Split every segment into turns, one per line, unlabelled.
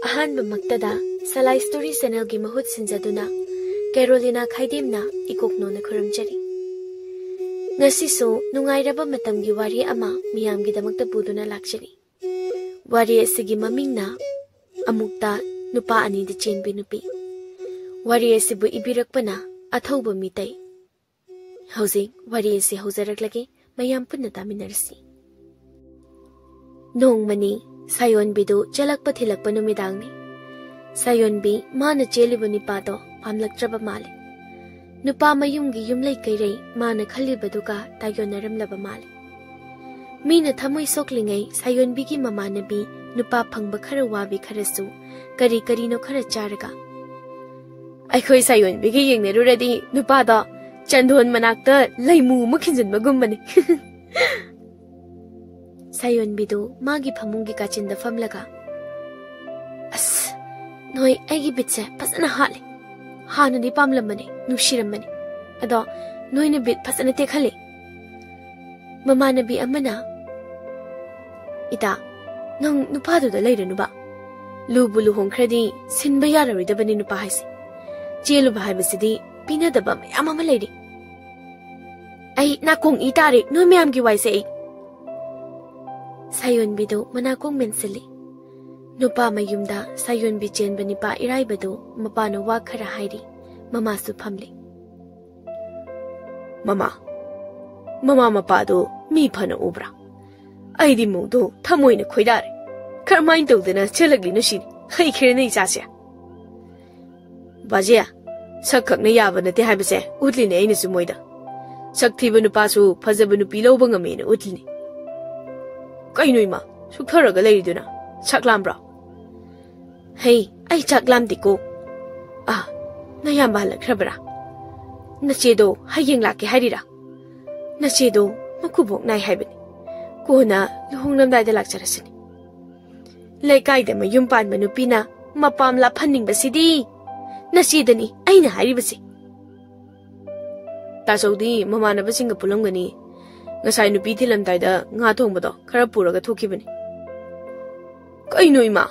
अहानबमक्तदा सलाई story channel की महुत सिंजदुना Carolina खाइदेमना इकोकनोना खुरमजरी ngasiso nungairaba matamgi wari ama miyamgidamakta puduna lakjari wari asigi mamingna amukta nupa ani de chenbi nupi wari asibu ibirakpana athauba mitai hauji wari asi haujaraklage mayam punna taminarsi nongmani sayonbidu jalakpa thilakpa numidangni sayonbi mana chelibu nipado pamlaktraba male nupa mayumgi yumlai kairai mana khalibaduka tayonaramlaba male mina thamoi soklingai sayonbigi mamanabi nupa phangba khara wabi kharasu kari kari no khara charaga aikhoi sayonbigi yengneruradi nupa da chandon manakta laimu mukhinjinba gumbani sayonbidu magi phamungi kachinda famlaga as noi aigi bitse pasana hale हानदी पामलमने नुशिरमने अदो नोइने bit फसने तेखले ममानबी अमना इता नंग नुपादु the लेरनुबा लुबु लुहोंख्रदी सिनबा याररोइदबनि नुपा हाइसि चेलुबा हाइबसिदी पिनदबा मयाम अमा लेरि आई नाकोंग इतारे नोइ मयामगी vice A सायोनबिदो मनाकोंग मेनसली nupa mayumda sayonbi chenba nipa iraibadu mapano wa khara hairi mama su phamle mama mapado mi phana ubra aidi mungdo thamoina khoidare kharmain tawdana chelagli no shini hai khire nei chasia bajia sakhak na yaba nate haibase utli ne aina su moida sakthi nupa su phajabu nupi loba ngame na utli kainoi ma sukharaga leiduna saklambra hey ai chaklam diko nayamba lakrabra nachedo hayeng lake harira nachedo makubok nai haibani kona luhongnamdai da lakcharasini laikai da mayum pan manupina mapam la phanning basidi nachedani aina haribasi tasodi mamana basinga pulongani ngasai nupi thilamdai da nga thongbodo khara puraga thokibani kainoi ma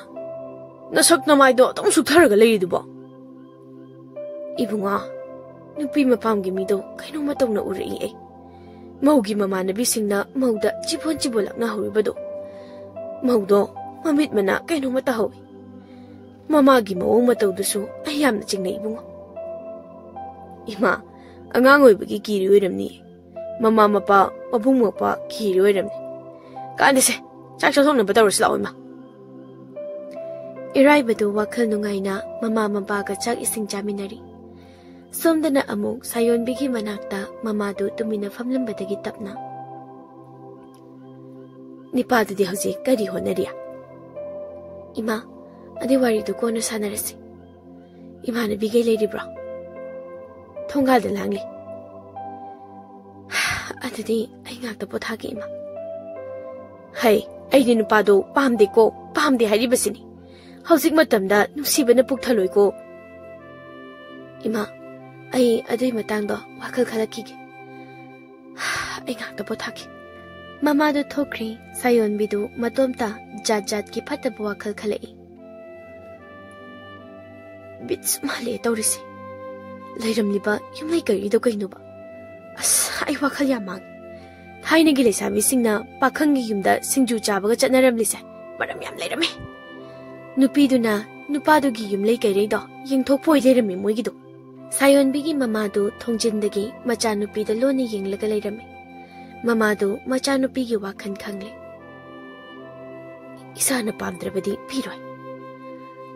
nasak namaido tong sukharaga leidubo ibunga nupi mapamgi mido kaino matongna uri e maugi mamanabi singna mauda chibon chibolakna horibado maudo mamit mana kaino mata howi mamagi mau matawdusu ayamna chingna ibunga ima angang oibagi kiri oiramni mama mapa mabung mapa kiri oiramni kanise chak chasongna batawrasi laoima Iraibadu wakhal nungaina mama mabaga chak ising jaminari somdana amuk sayonbigi manakta mamadu tumina famlambadagi tapna nipadudi hauji kari honariya ima adi waridu kona sanarasi imana bigay leiribra thongalda langli adudi ai ngakta pothagi ima hai aidi nupado pamde ko pamde haribasini Hausik matamda nusibana pukthaloy ko ima ai adui matangdo wakhal khalakige ai ngakta pothaki mama do thokri sayonbidu matomta jat ki phataba wakhal khalai bits male tawrisi leiramliba yumlai kari do kainoba as ai wakhal yamang thaina gi lesabi singna pakhangi yumda singju chabaga chatnaramlisa maram yam leirame Nupiduna nupadugi yumlei kaireido yengthokpoi leirami moigido sayonbigi mamadu thongjindagi macha nupida lone yenglaga leirami mamadu macha nupigi wakhan khangle isana pamdrabadi piroi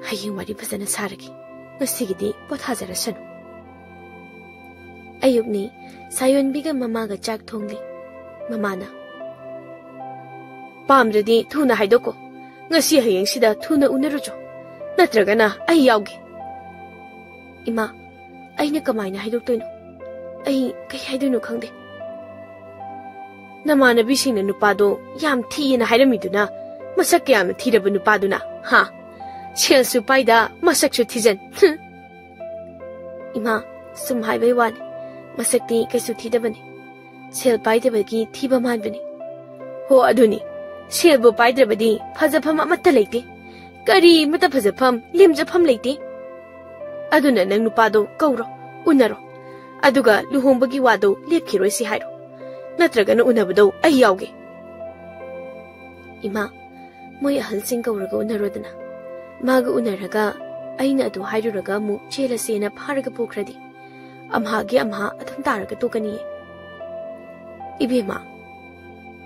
hayeng wari phasana saragi ngasigidi pothajarasan ayukni sayonbiga mamaga chak thongli mamana pamradi thuna haidoko ngasi hayeng sida thuna unarujo natragana ai yauge ima aina kamaina haidoktoino ai kai haidoino khangde namana bisingna nupado yam thina hairamiduna masak yam thirabu nupaduna ha sel su paida masak su thijan ima sum haibai wan masakti kaisu thidabani sel paidabagi thiba manbani ho aduni Silbo paidra badi, Fazapama Matalake, Kari mata phajafam lemjafam leite. Aduna nang nupado kauro unaro. Aduga luhombagi wado lepkhiroi si hairo. Natragana unabado ai yauge. Ima moi ahal sing kauraga unarodana. Maga unaraga aina adu hairuraga mu chela sena pharaga pukhradi. Amhagi amha atham taraga tokani. Ibema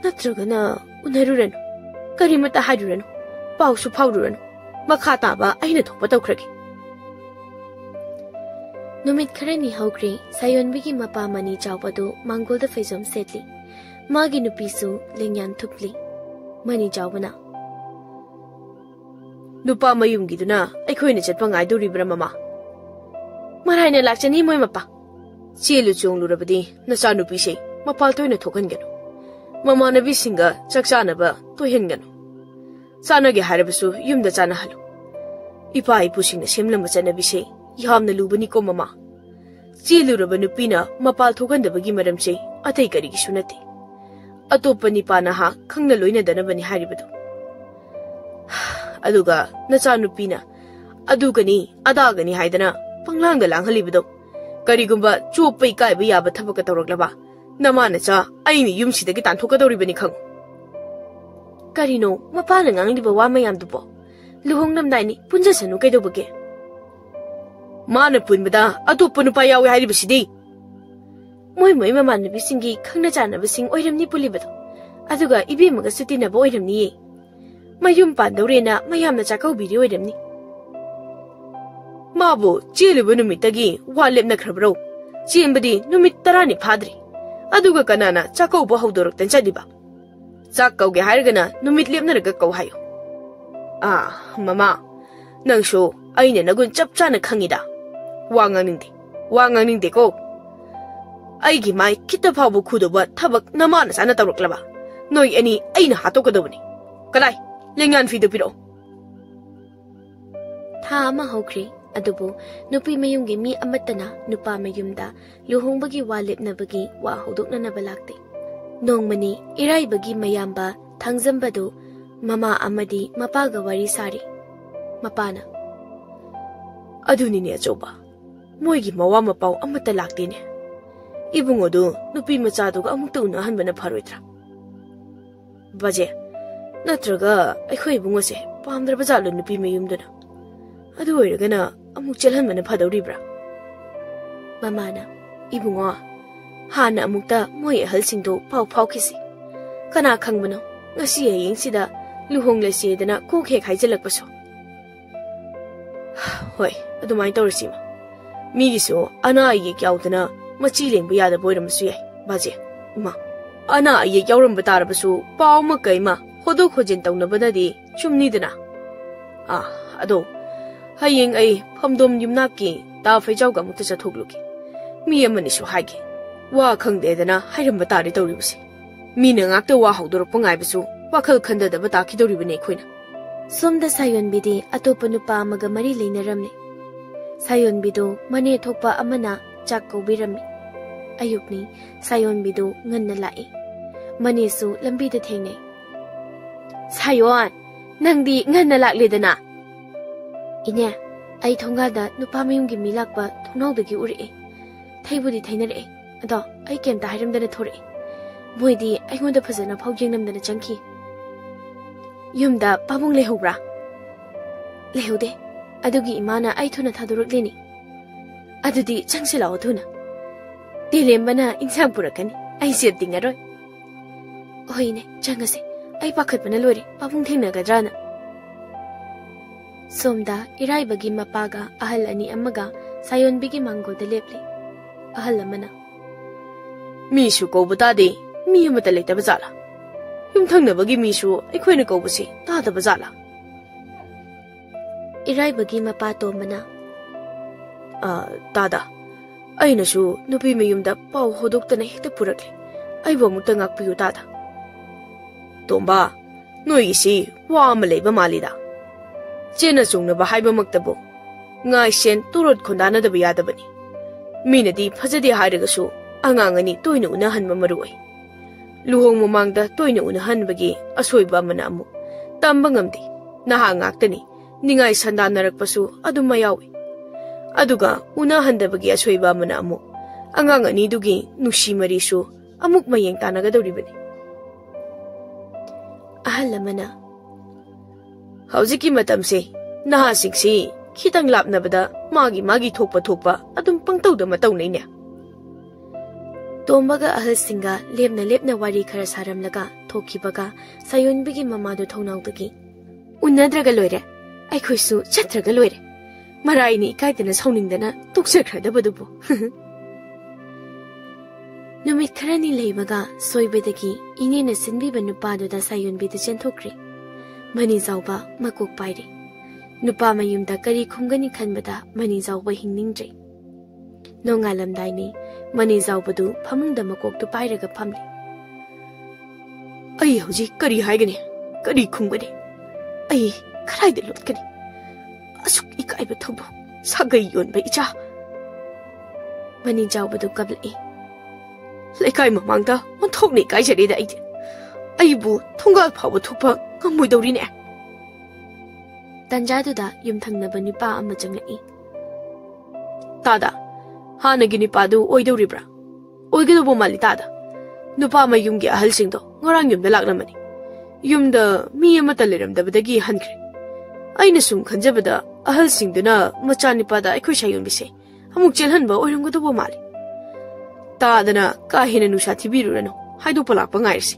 natragana unaruranu. Kari mata hairuranu. Pausu paururanu. Makha taba aina thokpa tawkhragi. Numit kharani haukre sayonbigi mapa mani chawpadu mangolda faizom setli. Magi nupisu lengyan thupli. Mani chawbana. Nupa mayumgiduna aikhoina chatpa ngaidoribra mama. Maraina lakchani moi mapa. Chelu chonglurabadi nacha nupi sei mapal toina thokanganu. Mama nabi singa chakchanaba toihenganu. Chanage harabasu yumda chana halu. Ipa ipusingna semlamba chanabi sei yamna lubani ko mama. Chiluraba nupina mapal thokandabagi maramse atai karigi sunati. Atopa nipana ha khangna loina danabani haribadu. Aduga nacha nupina adugani adagani haidana panglanga langhalibado. Karigumba chopai kaiba yaba thabaka tawraklaba. Namana cha aini yumsidagi tanthokadoribani khang. Karino mapana ngangliba wa mayamdubo. Luhongnamdaini punjasanu kaidobage. Mana punbada atopa nupa yawe haribasidi. Moi mamanubisingi khangna chanabasing oiramni pulibado. Aduga ibemaga sutinaba oiramni. Mayum pandawrena mayamna chakaubiri oiramni. Mabo cheliba numitagi walepna khrabro. Chembadi numit tarani phadri. Aduga kanana chakauba haudoraktan chadiba. Chakauge hargana numit lepnaraga kau hayo. Ah, mama. Nangsho aina nagun chapchana khangida. Wanganingde ko. Aigi mai kita phabu khudoba thabak namana sana tawraklaba. Noi ani aina hatokadobani. Kalai lengan fido piro. Tha ama hokri adubu nupi mayumgi mi amatana nupa mayumda luhongbagi walepnabagi wa hodoknanaba lakte. Nongmani iraibagi mayamba thangjambadu mama amadi mapaga wari sari. Mapana adunini achoba. Moigi mawa mapau amata laktene. Ibungodu nupi machaduga amukta unahanbana pharoidra. Baje natraga aikhoi ibungose pamdraba jalo nupi mayumdana. Adu oiragana amuk chelhanbana phadoribra. Mamana ibungo hana amukta moi ahalsingdo pau phaukhisi. Kana khangbano ngasi hayengsida luhonglesedana kokhe khaijalakpaso. Hoi adumai tawrisima. Migiso ana aye kyaudana machi lengba yada boiramasu yai baje ma ana aye kyauram batarabasu pauma kaima hodo khojin tawnabadadi chumnidana ado hayeng ai phamdom yumnaki ta faijauga mukta chathokluki mi amani su haige wa khangdedana hairam batari tawribase mina ngakta wa hawdorok ngai basu wakhal khandada bataki doribane khoina somda sayonbidi atopa nupa amaga mari leinaramne sayonbido mane thokpa amana chakko birami ayukni sayonbido nganna lai mane su lambi da thengne sayon nangdi nganna lakledana ine ai thonga da nupa mayumgi milakpa thonawdagi uri thaibudi thainare ado ai kemta hairamdana thore moidi aingonda phajana phaujengnamdana changki yumda pabung lehobra lehode adugi imana ai thuna thadurakleni adudi changsilao thuna dilembana insang purakani ai settingaroi hoine changase ai pakhatpana lori pabung thengnagadrana somda iraibagi mapaga ahal ani amaga sayonbigi mangolda lepli ahal amana misu kobutade mi amata leitaba jala yumthangnabagi misu aikhoina kobuse tadaba jala iraibagi mapato mana tada aina su nupi mayumda pau hodoktana hekta purakle aibo mukta ngakpiyu tada tomba noi isi wa ama leiba malida chena chungnaba haiba maktabo ngai sen turot khondana daba yadabani minadi phajade hairagasu angangani toina unahanba maroi luhong mamangda toina unahanbagi asoiba mana amu tamba ngamdi naha ngaktani
ningai sandanarappasu adum mayawi. Aduga una handabagi asoiba amana amu angang anidugi nusi marisu amuk mayeng tanagadoribani.
Ahal lamana
Haujiki matamse nahasingsi khitang lapnabada magi thokpa adum pangtauda mataunaina.
Tombaga ahal singa lepna wari khara saramlaga thokibaga sayonbigi mamadu thonawdagi unadraga loire aikhoisu chatraga loire maraini kaidana sauningdana tuksakhradabadu numit kharani leibaga soibedagi inena sinbiba nupaduda sayonbidu chenthokri mani zawba makok pairi nupa mayumda kari khumgani khanbada mani zawba hingningdre nongalamdaini mani zawbadu phamungda makoktu pairaga phamli
ai hoji kari haigani kari khumgani ai kharaida lotkani asuk ikaiba thobu sagai yonba icha
mani zawbadu kablai
lekai mamangda onthokni kaijari da aibu thongal phawa thokpa ngamoi dawrine
tanjaduda yumthangnaba nipa ama changlai
tada hanagi nipadu oidawribra oigadobo mali tada nupa mayumgi ahalsingdo ngorang yumda laklamani yumda mi amata leramdabadagi hankre aina sum khanjabada ahalsingduna macha nipada aikhoi sayonbise amuk chelhanba oiramgadobo mali tadana kahina nusa thibirurano haidu palakpa ngairsi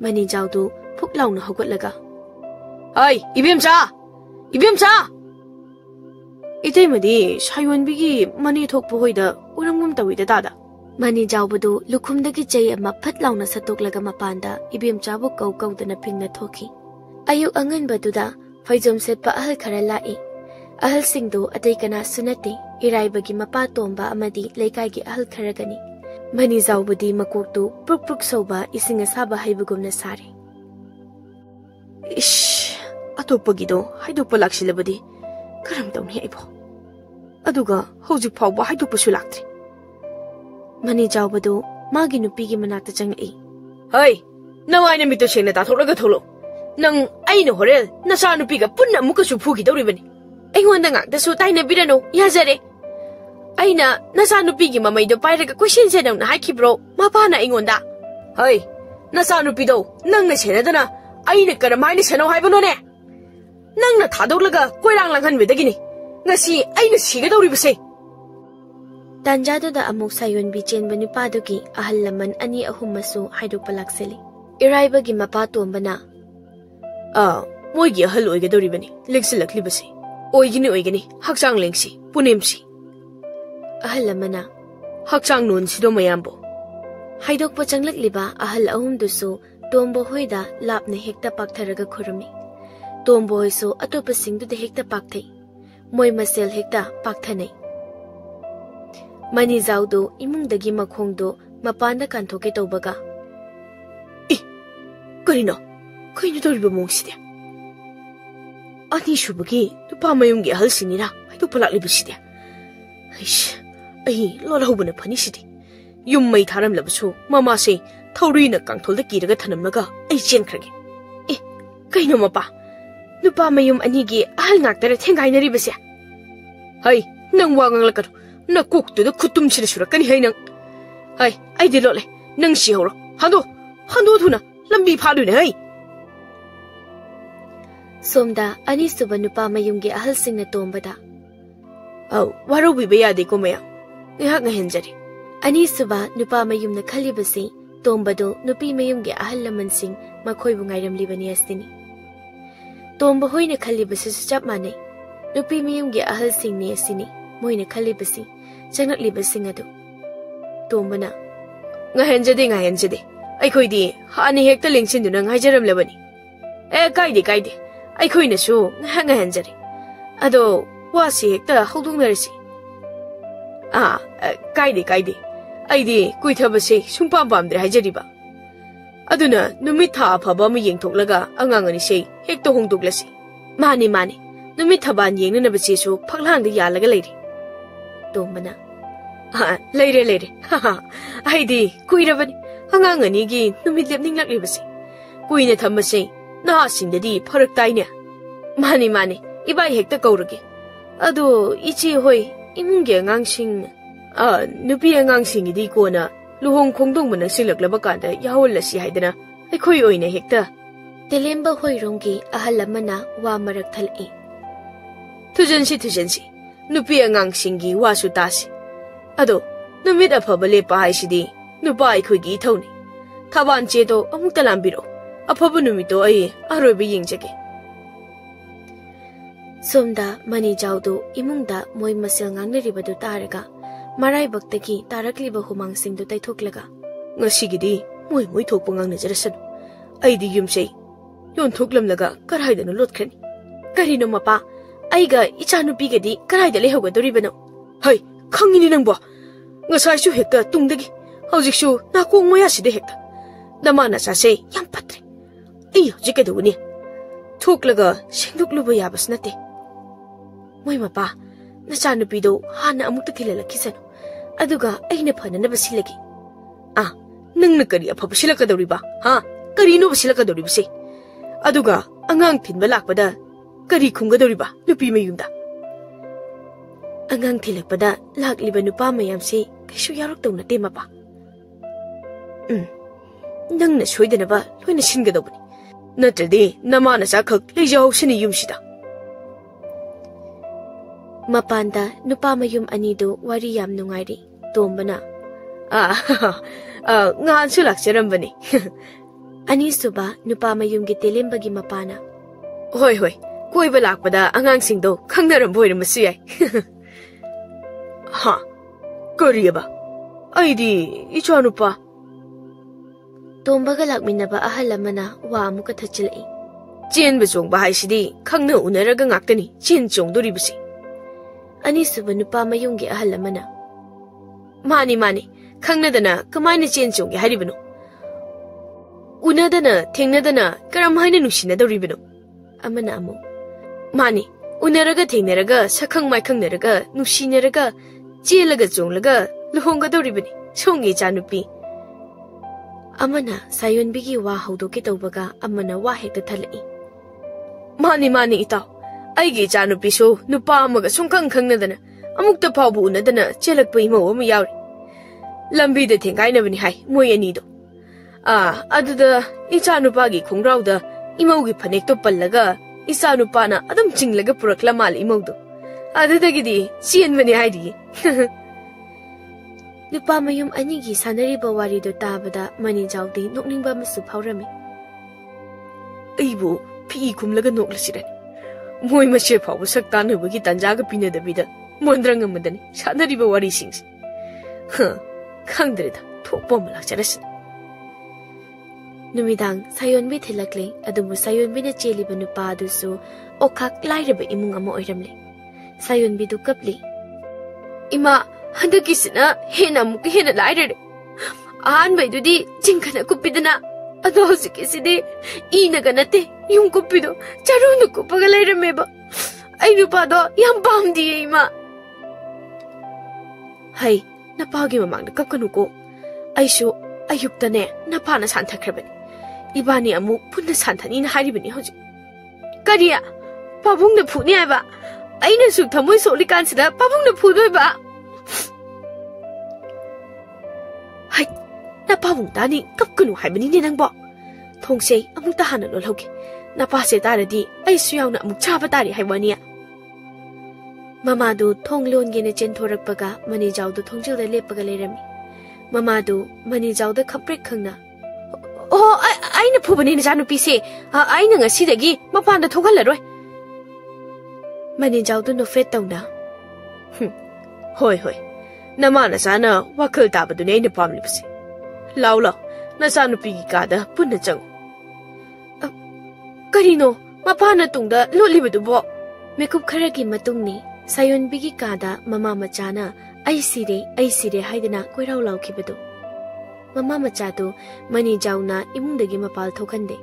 mani jawdu phuklauna hogotlaga
ai ibemcha itaimadi sayonbigi mani thokpu hoida uramgum tawida tada
mani jawbadu lukhumdagi chei ama phatlauna satoklaga mapanda ibemchabu kaudana pingna thoki ayuk anganbaduda faijom setpa ahal khara lai ahal singdu atai kana sunati iraibagi mapa tomba amadi leikai gi ahal kharagani mani zawbudi makoktu pruk soba isinga saba haibugumna sari
ish atopagido haidu palaksilabadi karam tawni aibo aduga hojik phawba haidu pasu laktri
mani jawbadu magi nupigi manakta changai
hai nawaina mito sengna ta thoraga tholo nang aina horel nasa nupiga punna mukasu phugi dawribani aingonda ngakdasu taina birano yajare aina nasa nupigi mamaido pairaga question senawna haikibro mapana aingonda hai nasa nupido nangna senadana aina karamaina senau haibanone nangna thadolaga koirang langhan bedagini ngasi aina sigadawribase
tanjaduda amuk sayonbi chenba nupadugi ahal laman ani ahummasu haidokpa lakseli iraibagi mapa tombana
moigi ahal oigadawribani leksilaklibase oigini hakchang lengsi punemsi
ahal lamana
hakchang non sido mayambo
haidokpa changlakliba ahal ahumdusu tombo hoida lapna hekta paktharaga khurumi tombo hoisu atopa singduda hekta pakthai moi masel hekta pakthanai mani zawdu imungdagi makhongdo mapanda kanthoke tawbaga
karino kaino doriba mongside ani shubagi tupa mayumgi ahal sinira haidu palaklibaside aish ai lola hubana phani sidi yum mai tharam labasu mama se thaurina kangtholda kiraga thanamnaga ai chenkrage kaino mapa nupa mayum anigi ahal ngaktara thengainari base hai nang wangang lakar na koktu da kutum sira surakani hai nang hai ai de lole nang si horo hando thuna lambi phadu ne hai
somda ani suba nupa mayumgi ahal singna tombada
waro bi yade ko maya ngahak ngahenjari
ani suba nupa mayumna khalibasi tombado nupi mayumgi ahal laman sing makhoi bu ngairam libani astini tomba hoina khalibasi chap mane nupi mayumgi ahal sing ne asini moina khalibasi changak libasing adu tombana
ngahenjade ai khoidi hani hekta lengsin duna ngaijaram labani kaide ai khoina su ngahenjari ado wasi hekta hawdungdarisi kaide aidi kuithabase sungpam pamdre haijariba aduna numit tha phaba ma yengthoklaga angangani sei hekta hongdoklasi mani numit thaban yengnana bache su phaklangda yalaga leiri tombana leire aidi kuirabani angangani gi numit lepning laklibase kuina thamase na singdadi pharak taine Mani mani, iba hekta kaurage. Ado ichi hoi imungge angangsing nupi angangsingidi kona luhong khongdong mana silaklaba kanda yahollasi haidana aikhoi oine hekta.
Telemba hoironggi ahal amana wa marak thalai.
Thujansi nupi angangsinggi wasu tasi. Ado numit afaba lepa haisidi nupa aikhoigi ithoni. Thaban chedo amukta lambiro. Afaba numito ai aroiba yengjage.
Somda mani jaudu imungda moi masel ngangnaribadu taraga marai baktagi tarakliba humang singdu taithoklaga.
Ngasigidi moi thokpa ngangnajarasan. Aidi yumsei yon thoklamlaga karaidanu lotkhani. Karino mapa aiga ichanupigadi karaida lehogadoribano. Hai khangini nangbo. Ngasaisu hekta tungdagi hojiksu nakong moyaside hekta. Namana sase yam patre. Ai hojikaduni. Thoklaga sengdukluba yabas nate. Moi mapa nachanupido hana amukta thilalakisanu aduga aina phanana basilagi nangna kari afaba silakadoriba karino basilakadoriba se aduga angang thinba lakpada kari khungadoriba nupi mayumda angang thilakpada lakliba nupa mayam se kaisu yarok tawnate mapa nangna soidanaba loina singadobani natrade namana sakhak lejaw sini yumsida. Mapanda nupa mayum anido wari yam nungairi tombana ngahan sulak sarambani ani suba nupa mayum gi telembagi mapana hoi koiba lakpada angang singdo khangnaram boiramasu yai kariaba aidi icha nupa tombaga lakminaba ahal amana wa amuka thachilai chenba chongba haisidi khangna unaraga ngaktani chen chongdoribasi ani suba nupa mayunggi ahal amana mani khangnadana kamaina chen chongge haribano unadana thengnadana karam haina nushinadoribano amana amu mani unaraga thengnaraga sakhang mai khangnaraga nushinaraga chelaga chonglaga luhonggadoribani songe chanupi amana sayonbigi wa haudoke tawbaga amana wa hekta thalai mani itaw aigi chanupiso nupa amaga sungkhang khangnadana amukta phawbu unadana chelakpa imaw ama yauri lambida thengainabani hai moi anido aduda ichanupagi khongrauda imawgi phanekto pallaga ichanupana adam chinglaga purakla mal imawdo adudagidi chienbani haidi nupa mayum anigi sanariba warido tabada mani jawdi nokningba masu phawrami aibu phi kumlaga noklasirani moi mashe phawbu saktana bagi tanjaga pinadabida mondrang amadani sanariba wari singsi khangdreda thokpa malakcharasin numidang sayonbi thilakle adumu sayonbi na cheliba nupa adusu okhak lairaba imung ama oiramle sayonbi du kapli ima handakisina hena muk hena lairare an baidudi chingkana kupidana ado hosukisidi inaga nate yung kupido charunu kupaga lairameba ai nupado yam pamdiye ima hai napagi mamangda kapkanuko aishu ayuktane napana santhakrabani ibani amu punna santhani na haribani hoji kariya pabungna phuni aiba aina su thamoi soli kansida pabungna phudoiba hai na pabung tani kapkanu haibani ne nangbo thongse amukta hana lolhoge na pase taradi ai su yauna amuk chaba tari haibania mamadu thonglon gene chenthorappaga mani jawdu thongjilda leppaga lerami mamadu mani jawda khaprek khangna aina phubani na janu pise aina ngasidagi mapanda thogallaroi mani jawdu no fet tawna hoi namana sana wakhal tabadu ne na pamlibse law na sanu pigi kada punna chang karino mapana tungda lolibadu bo mekup kharagi matungni sayonbigi kada mama machana ai sire haidana koirau laukhibadu mama machadu mani jauna imungdagi mapal thokande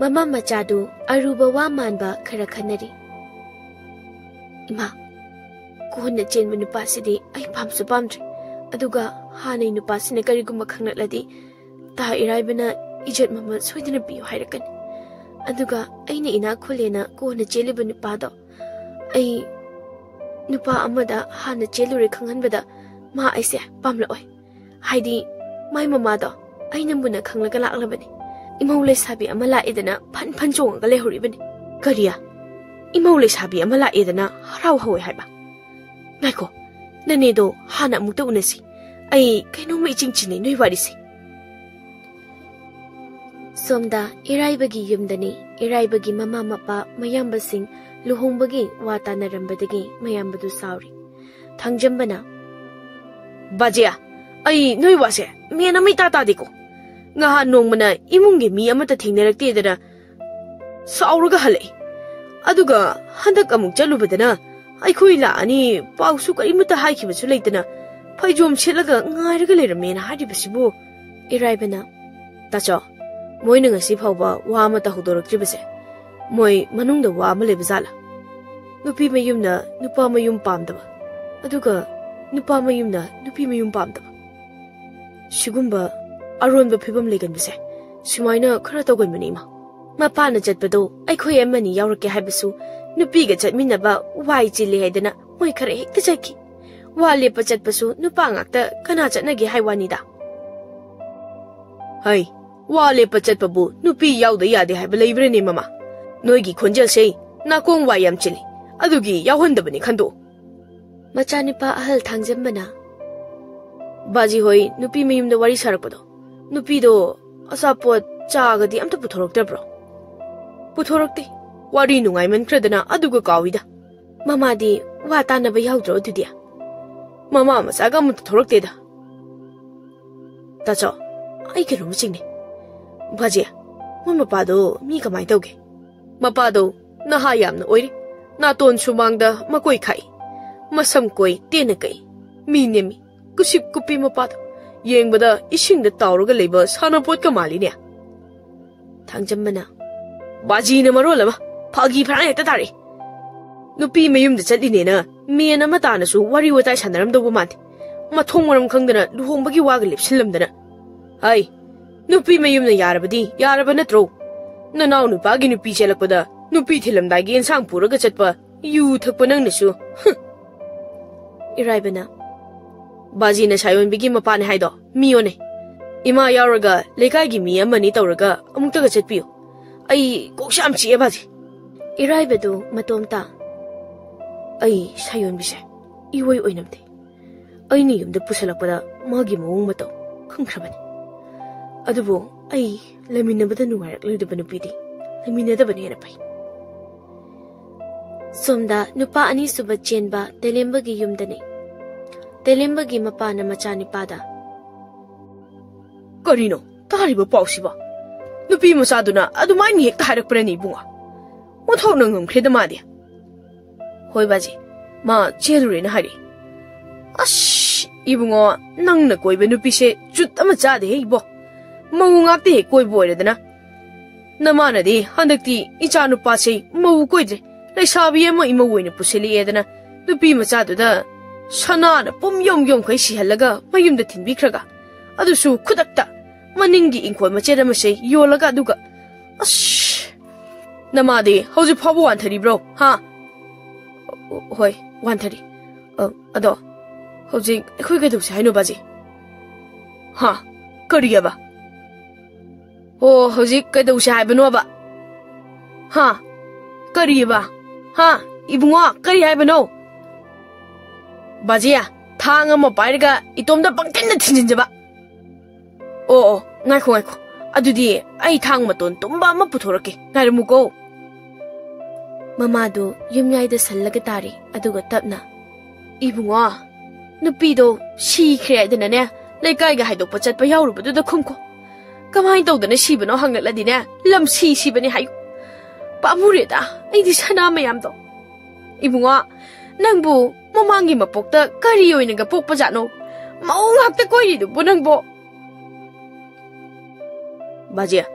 mama machadu aruba wa manba khara khanari ima kohna chenba nupasidi ai pamsu pamdre aduga hanai nupasina karigumba khangnatladi ta iraibana ijat mama soidana biyo hairakani
Aduga aina ina khulena ko na cheliba nupado ai nupa amada hana chelure khanghanbada ma aise pamla oi haidi mai mama do aina muna khanglaga laklabani imole sabi amala idana phan phan chong ga le horibani kariya imole sabi amala idana harau hawe haiba naiko nane do hana mukta unasi ai kaino mai chingchini noi warisi somda iraibagi yumdani iraibagi mama mapa mayambasing luhongbagi wata narambadagi mayambadu sauri thangjambana bajia ai noi wase mena mai tata diko ngaha nongmana imungge mi amata thingnarakte dana sauraga halai aduga handak amuk chalubadana ai khoi la ani pausu karimata haikibasu leitana faijom chelaga ngairaga leramena hadibasibu iraibana tacho moina ngasi phawba wa amata hudoraktribase moi manungda wa ama lebazala nupi mayumna nupa mayum pamdaba aduga nupa mayumna nupi mayum pamdaba shigumba aronba phibam leganbase sumaina khara tawganbani ma mapana chatpado aikhoi amani yaurake haibasu nupi ga chatminaba wai chile haidana moi khara hekta chaki wa lepa chatpasu nupa ngakta kana chatnage haiwanida hai wa lepa chatpabu nupi yauda yade haiba leibrene mama noigi khonjel sei nakong wayam chili adugi yawhandabani khando machanipa ahal thangjambana baji hoi nupi miyumda wari sarakpado nupi do asapot chagadi amta puthoroktabro puthorokte wari nungai mankradana aduga kawida mamadi wa tanaba yaudro dudia mama masaga mut thorokteda tacho ai kerum chingni baji mama pado mi kamai tawge mapado naha yamna oiri naton sumangda makoi khai masam koi tena kai mi nemi kusip kupi mapado yengbada isingda tawraga leba sanapot ka mali ne thangjambana baji na marolama phagi phara heta tare nupi mayumda chatline na mena mata na su wari watai sanaram do mate mathong maram khangdana luhongbagi waga lepsilamdana hai nupi mayumna yarabadi yaraba natro nanaw nupagi nupi chelakpada nupi thilamdagi ensang puraga chatpa yu thakpa nangnasu iraibana baji na sayon bigi mapane haido mione ima yauraga lekai mi amani tawraga amuktaga chatpiyo ai koksham chi baji iraibadu matomta ai sayon bise iwoi oinamte ai ni yumda pusalakpada magi mawong mato khangkhrabani adubo ai laminabada nuwarak ludaba nupidi laminadabani hena pai somda nupa ani suba chenba telembagi yumdani telembagi mapana machani pada karino tariba pausiba nupi masaduna adumai ni hekta harakprani bunga mothok nangam khreda madi hoi baji ma chelure na hari ash ibungo nangna koiba nupi se jut ama chade ibo mau ngakte koi boiredana namana di handakti icha nupa se mau koidre leisabi ama ima woina puseli edana nupi machaduda sanana pum yom yom khai sihalaga mayumda thinbikhraga adusu khudakta maningi ingkhoi machera masei yolaga aduga ash namadi hauji phabu wanthari bro ha hoi wanthari ado hauji khoi ga dusi haino baji ha kariya ba oh hauji ka dusi haibano ba ha kariya ba ha ibungo kari haibano bajiya thang ama pairaga itomda pangtinda thinjinjaba oh ngaikho adudi ai thang maton tumba ama puthorake ngaramuko mamadu yumyaida sallaga tari aduga tapna ibungo nupido si khreidana ne leikai ga haidok pachat pa yaurubadu da khumko kamai tawdana sibano hangatladi ne lam sibani hayu pamureda ai di sana mayam do ibungo nangbu mamangi mapokta kari oina ga pokpa jano mau ngakta koi du bunangbo bajia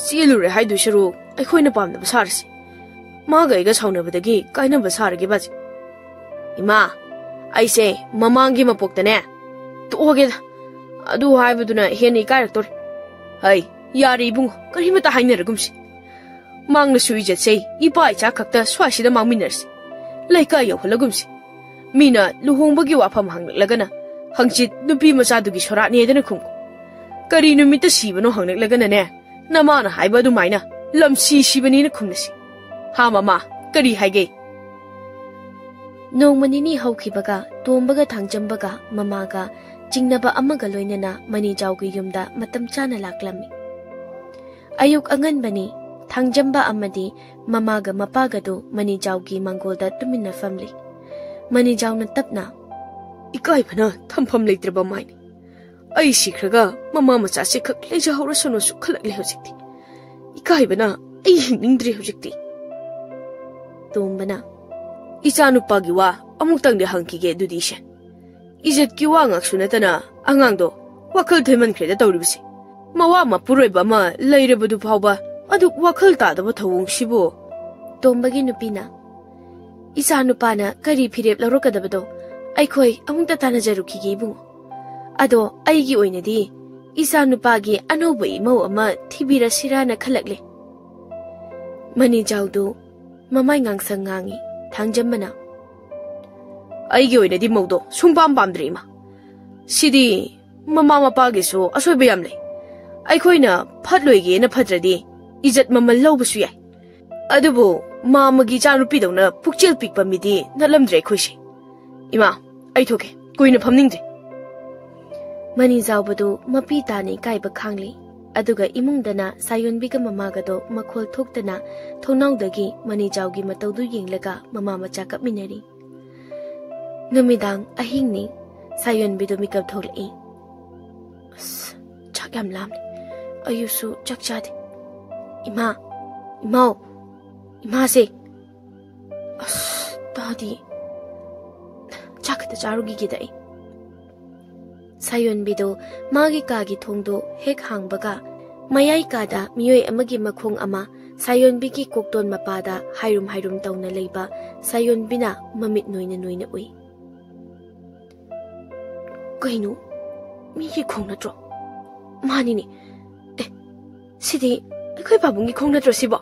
silure haidu shiru ai khoina pamna basarsi maga iga sauna badagi kaina basarage baji ima aise mamangi mapokta ne to oge adu haibuduna heni kairaktor hai yari ibungo kari mata hainaragumsi
mang na sui jet sei ipa icha khakta swasi da mangminers laika yo halagumsi mina luhong bagi wafam hanglagana hangchit nupi macha dugi sora ne dana khum kari numita sibano hanglagana ne namana haiba du maina lamsi sibani na khumnasi ha mama kari haige
nongmanini haukibaga tombaga thangjambaga mamaga jingnaba amaga loinana mani jawgi yumda matam chana laklami ayuk anganbani thangjamba amadi mamaga mapaga do mani jawgi mangolda tumina family mani jawna tapna
ikai phana thampham leitraba maini ai sikhraga mama macha se khak leja hawra sono su khalak le hojikti ikai bana ai hingdri hojikti
tombana
ichanu pagi wa amuk tang de hangki ge dudi she ijet ki wa ngak sunatana angang do wakal theman khre da tawribsi mawa ma puroi ba ma leire badu phawba adu wakal ta da ba thawung sibo
tombagi nupina ichanu pana kari phirep larokadabado aikhoi amukta tana jaruki ge bungo ado aigi oinadi ichanu pagi anoba imau ama thibira sirana khalakle mani jawdu mamai ngangsang ngangi thangjamana
aigi oinadi maudo sumpam pamdri ma sidi mama mapa ge so asoi bayam le aikhoina phatloi ge na phatradi ijat mamal lawbusu yai adubu mamagi chanu pidona pukchel pikpa midi nalamdre khoisi ima ai thoke koina phamningde
mani zawbadu mapi tani kaiba khangli aduga imungdana sayonbiga mamagado makhol thoktana thonawdagi mani jawgi matawdu yenglaga mama macha kapminari numidang ahingni sayonbidu mikap tholi chakam lam ayusu chakchade imao ima se tadi chakta charugi gidai sayonbidu magi kagi thongdo hek hangbaga mayai kada miyoi amagi makhong ama sayonbigi kokton mapada hairum tawna leiba sayonbina mamit noina ui kainu migi khong natro mani ni sidi khoi babungi khong natro sibo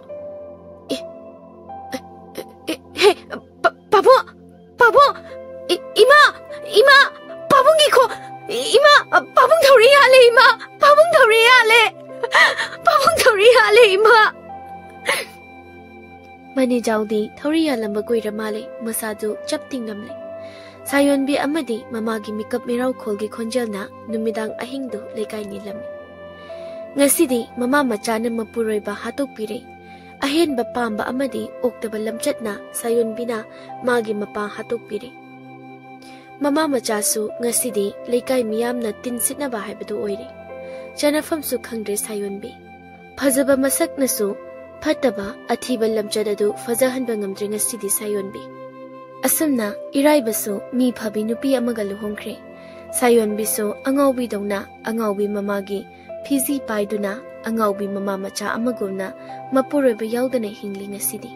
he babu ima babungi kho ima babung thori ale ima babung thori ale ima mani jawdi thori alamba koira male masadu chapting namle sayonbi amadi mamagi mikap mirau kholgi khonjalna numidang ahingdu lekai nilam ngasidi mama machana mapuroiba hatok pire ahen ba pamba amadi oktaba lamchatna sayonbina magi mapa hatok pire mama machasu ngasidi lekai miyamna tinsitna ba haibadu oire chanafam su khangre sayonbi phajaba masaknasu phataba athiba lamchadadu fajahanba ngamdre ngasidi sayonbi asumna iraibasu mi phabi nupi amaga luhongkhre sayonbi so angawbi dongna angawbi mamagi phizi paiduna angawbi mama macha amagumna mapureba yaudana hingli ngasidi